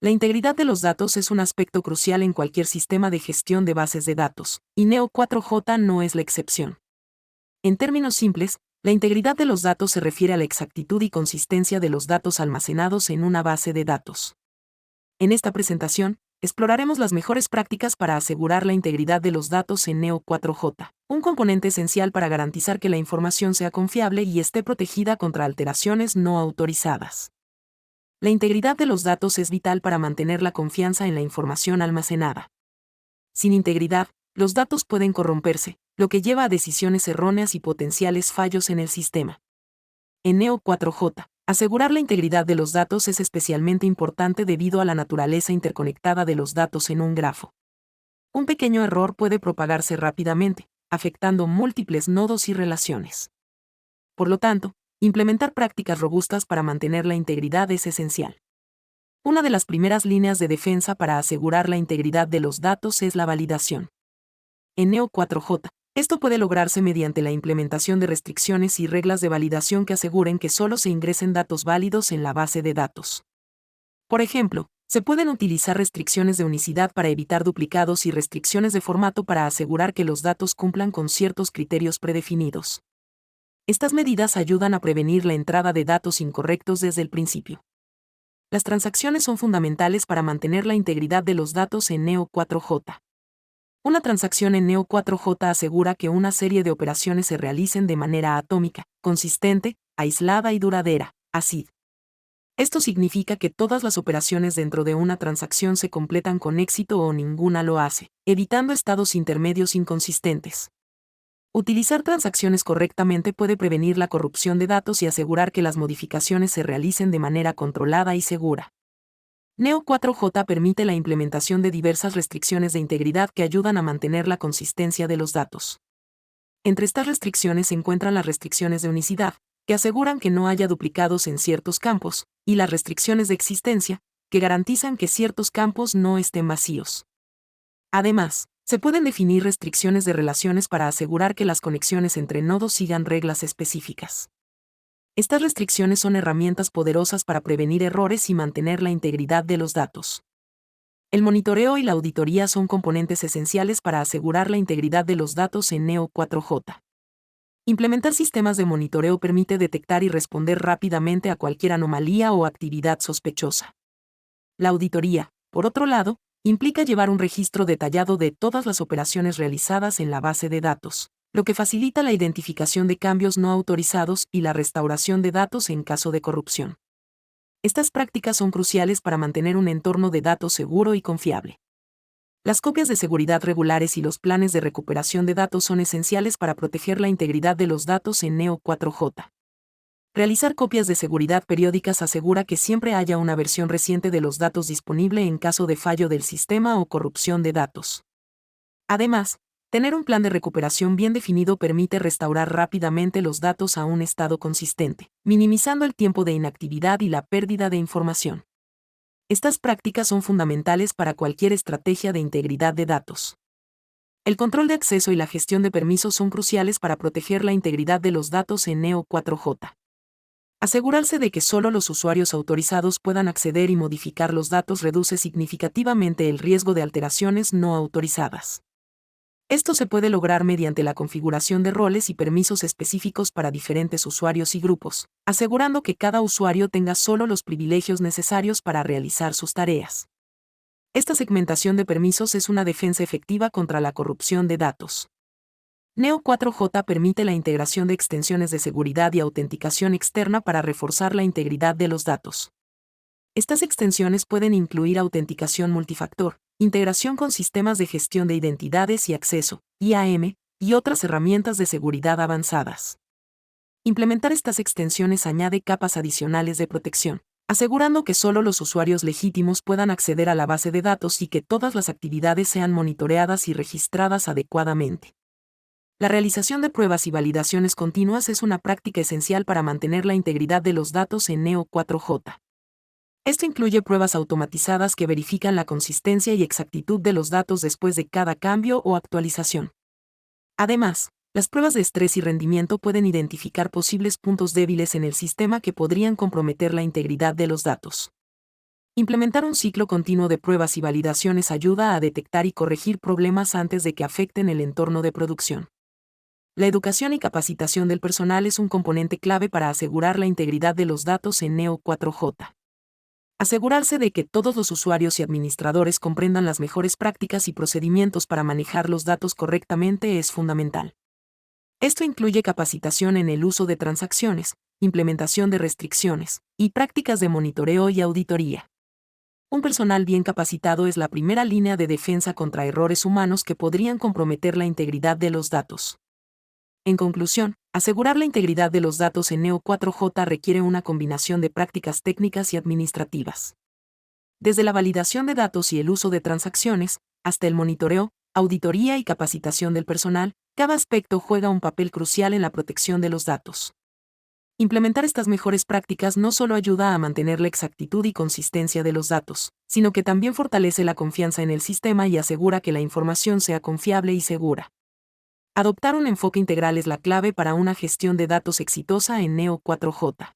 La integridad de los datos es un aspecto crucial en cualquier sistema de gestión de bases de datos, y Neo4j no es la excepción. En términos simples, la integridad de los datos se refiere a la exactitud y consistencia de los datos almacenados en una base de datos. En esta presentación, exploraremos las mejores prácticas para asegurar la integridad de los datos en Neo4j, un componente esencial para garantizar que la información sea confiable y esté protegida contra alteraciones no autorizadas. La integridad de los datos es vital para mantener la confianza en la información almacenada. Sin integridad, los datos pueden corromperse, lo que lleva a decisiones erróneas y potenciales fallos en el sistema. En Neo4j, asegurar la integridad de los datos es especialmente importante debido a la naturaleza interconectada de los datos en un grafo. Un pequeño error puede propagarse rápidamente, afectando múltiples nodos y relaciones. Por lo tanto, implementar prácticas robustas para mantener la integridad es esencial. Una de las primeras líneas de defensa para asegurar la integridad de los datos es la validación. En Neo4j, esto puede lograrse mediante la implementación de restricciones y reglas de validación que aseguren que solo se ingresen datos válidos en la base de datos. Por ejemplo, se pueden utilizar restricciones de unicidad para evitar duplicados y restricciones de formato para asegurar que los datos cumplan con ciertos criterios predefinidos. Estas medidas ayudan a prevenir la entrada de datos incorrectos desde el principio. Las transacciones son fundamentales para mantener la integridad de los datos en Neo4j. Una transacción en Neo4j asegura que una serie de operaciones se realicen de manera atómica, consistente, aislada y duradera, ACID. Esto significa que todas las operaciones dentro de una transacción se completan con éxito o ninguna lo hace, evitando estados intermedios inconsistentes. Utilizar transacciones correctamente puede prevenir la corrupción de datos y asegurar que las modificaciones se realicen de manera controlada y segura. Neo4j permite la implementación de diversas restricciones de integridad que ayudan a mantener la consistencia de los datos. Entre estas restricciones se encuentran las restricciones de unicidad, que aseguran que no haya duplicados en ciertos campos, y las restricciones de existencia, que garantizan que ciertos campos no estén vacíos. Además, se pueden definir restricciones de relaciones para asegurar que las conexiones entre nodos sigan reglas específicas. Estas restricciones son herramientas poderosas para prevenir errores y mantener la integridad de los datos. El monitoreo y la auditoría son componentes esenciales para asegurar la integridad de los datos en Neo4j. Implementar sistemas de monitoreo permite detectar y responder rápidamente a cualquier anomalía o actividad sospechosa. La auditoría, por otro lado, implica llevar un registro detallado de todas las operaciones realizadas en la base de datos, lo que facilita la identificación de cambios no autorizados y la restauración de datos en caso de corrupción. Estas prácticas son cruciales para mantener un entorno de datos seguro y confiable. Las copias de seguridad regulares y los planes de recuperación de datos son esenciales para proteger la integridad de los datos en Neo4j. Realizar copias de seguridad periódicas asegura que siempre haya una versión reciente de los datos disponible en caso de fallo del sistema o corrupción de datos. Además, tener un plan de recuperación bien definido permite restaurar rápidamente los datos a un estado consistente, minimizando el tiempo de inactividad y la pérdida de información. Estas prácticas son fundamentales para cualquier estrategia de integridad de datos. El control de acceso y la gestión de permisos son cruciales para proteger la integridad de los datos en Neo4j. Asegurarse de que solo los usuarios autorizados puedan acceder y modificar los datos reduce significativamente el riesgo de alteraciones no autorizadas. Esto se puede lograr mediante la configuración de roles y permisos específicos para diferentes usuarios y grupos, asegurando que cada usuario tenga solo los privilegios necesarios para realizar sus tareas. Esta segmentación de permisos es una defensa efectiva contra la corrupción de datos. Neo4j permite la integración de extensiones de seguridad y autenticación externa para reforzar la integridad de los datos. Estas extensiones pueden incluir autenticación multifactor, integración con sistemas de gestión de identidades y acceso, IAM, y otras herramientas de seguridad avanzadas. Implementar estas extensiones añade capas adicionales de protección, asegurando que solo los usuarios legítimos puedan acceder a la base de datos y que todas las actividades sean monitoreadas y registradas adecuadamente. La realización de pruebas y validaciones continuas es una práctica esencial para mantener la integridad de los datos en Neo4j. Esto incluye pruebas automatizadas que verifican la consistencia y exactitud de los datos después de cada cambio o actualización. Además, las pruebas de estrés y rendimiento pueden identificar posibles puntos débiles en el sistema que podrían comprometer la integridad de los datos. Implementar un ciclo continuo de pruebas y validaciones ayuda a detectar y corregir problemas antes de que afecten el entorno de producción. La educación y capacitación del personal es un componente clave para asegurar la integridad de los datos en Neo 4J. Asegurarse de que todos los usuarios y administradores comprendan las mejores prácticas y procedimientos para manejar los datos correctamente es fundamental. Esto incluye capacitación en el uso de transacciones, implementación de restricciones, y prácticas de monitoreo y auditoría. Un personal bien capacitado es la primera línea de defensa contra errores humanos que podrían comprometer la integridad de los datos. En conclusión, asegurar la integridad de los datos en Neo 4J requiere una combinación de prácticas técnicas y administrativas. Desde la validación de datos y el uso de transacciones, hasta el monitoreo, auditoría y capacitación del personal, cada aspecto juega un papel crucial en la protección de los datos. Implementar estas mejores prácticas no solo ayuda a mantener la exactitud y consistencia de los datos, sino que también fortalece la confianza en el sistema y asegura que la información sea confiable y segura. Adoptar un enfoque integral es la clave para una gestión de datos exitosa en Neo 4J.